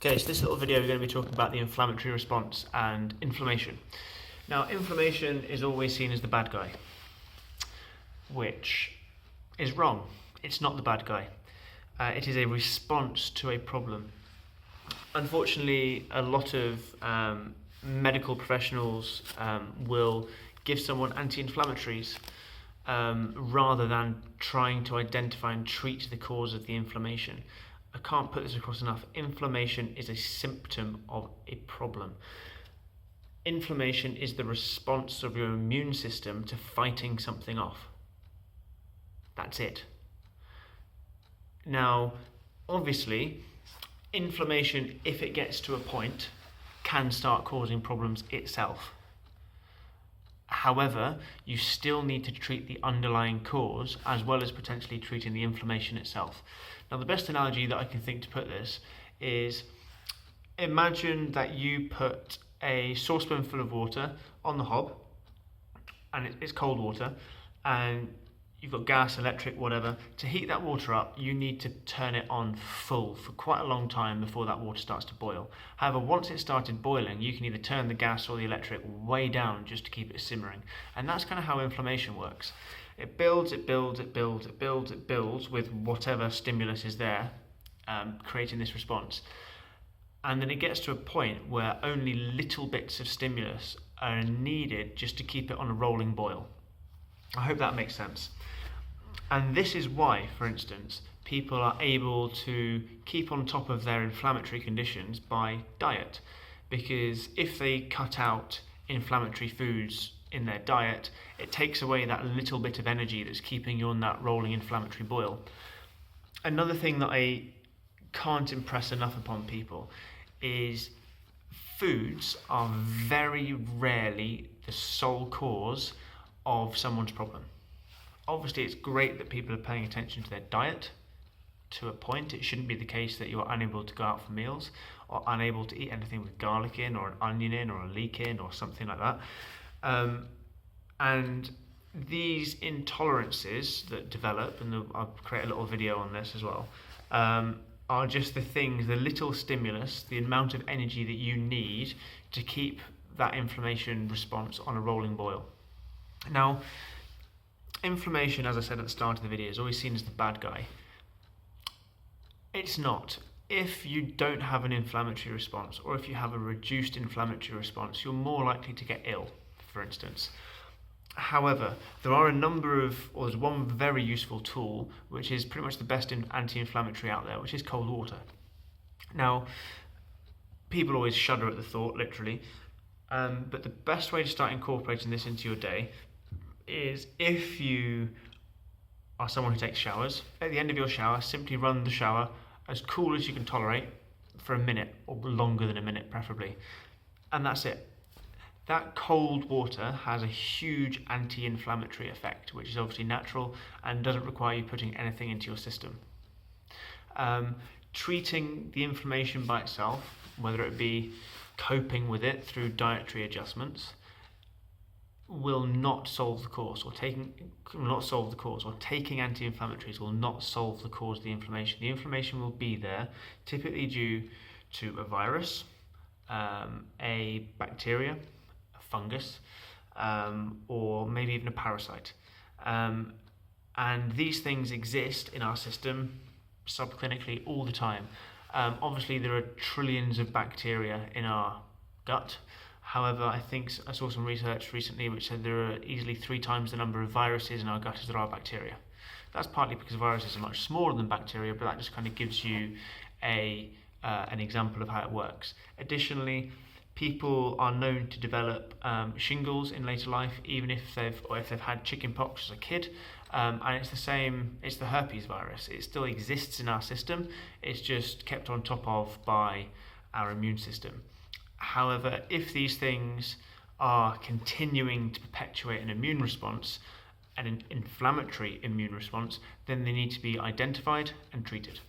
Okay, so this little video we're going to be talking about the inflammatory response and inflammation. Now, inflammation is always seen as the bad guy, which is wrong. It's not the bad guy. It is a response to a problem. Unfortunately, a lot of medical professionals will give someone anti-inflammatories rather than trying to identify and treat the cause of the inflammation. I can't put this across enough. Inflammation is a symptom of a problem. Inflammation is the response of your immune system to fighting something off. That's it. Now, obviously, inflammation, if it gets to a point, can start causing problems itself. However, you still need to treat the underlying cause as well as potentially treating the inflammation itself. Now, the best analogy that I can think to put this is, imagine that you put a saucepan full of water on the hob, and it's cold water, and you've got gas, electric, whatever. To heat that water up, you need to turn it on full for quite a long time before that water starts to boil. However, once it started boiling, you can either turn the gas or the electric way down just to keep it simmering. And that's kind of how inflammation works. It builds, it builds, it builds, it builds, it builds with whatever stimulus is there, creating this response. And then it gets to a point where only little bits of stimulus are needed just to keep it on a rolling boil. I hope that makes sense. And this is why, for instance, people are able to keep on top of their inflammatory conditions by diet. Because if they cut out inflammatory foods in their diet, it takes away that little bit of energy that's keeping you on that rolling inflammatory boil. Another thing that I can't impress enough upon people is foods are very rarely the sole cause of someone's problem. Obviously, it's great that people are paying attention to their diet to a point. It shouldn't be the case that you're unable to go out for meals or unable to eat anything with garlic in or an onion in or a leek in or something like that. And these intolerances that develop, and I'll create a little video on this as well, are just the things, the little stimulus, the amount of energy that you need to keep that inflammation response on a rolling boil. Now, inflammation, as I said at the start of the video, is always seen as the bad guy. It's not. If you don't have an inflammatory response, or if you have a reduced inflammatory response, you're more likely to get ill, for instance. However, there are a number of, or there's one very useful tool, which is pretty much the best anti-inflammatory out there, which is cold water. Now, people always shudder at the thought, literally, but the best way to start incorporating this into your day is, if you are someone who takes showers, at the end of your shower, simply run the shower as cool as you can tolerate for a minute, or longer than a minute preferably, and that's it. That cold water has a huge anti-inflammatory effect, which is obviously natural and doesn't require you putting anything into your system. Treating the inflammation by itself, whether it be coping with it through dietary adjustments, will not solve the cause, or taking anti-inflammatories will not solve the cause of the inflammation. The inflammation will be there, typically due to a virus, a bacteria, a fungus, or maybe even a parasite. And these things exist in our system subclinically all the time. Obviously, there are trillions of bacteria in our gut. However, I think I saw some research recently which said there are easily 3 times the number of viruses in our gut as there are bacteria. That's partly because viruses are much smaller than bacteria, but that just kind of gives you an example of how it works. Additionally, people are known to develop shingles in later life, even if they've had chickenpox as a kid. And it's the same, it's the herpes virus. It still exists in our system. It's just kept on top of by our immune system. However, if these things are continuing to perpetuate an immune response, an inflammatory immune response, then they need to be identified and treated.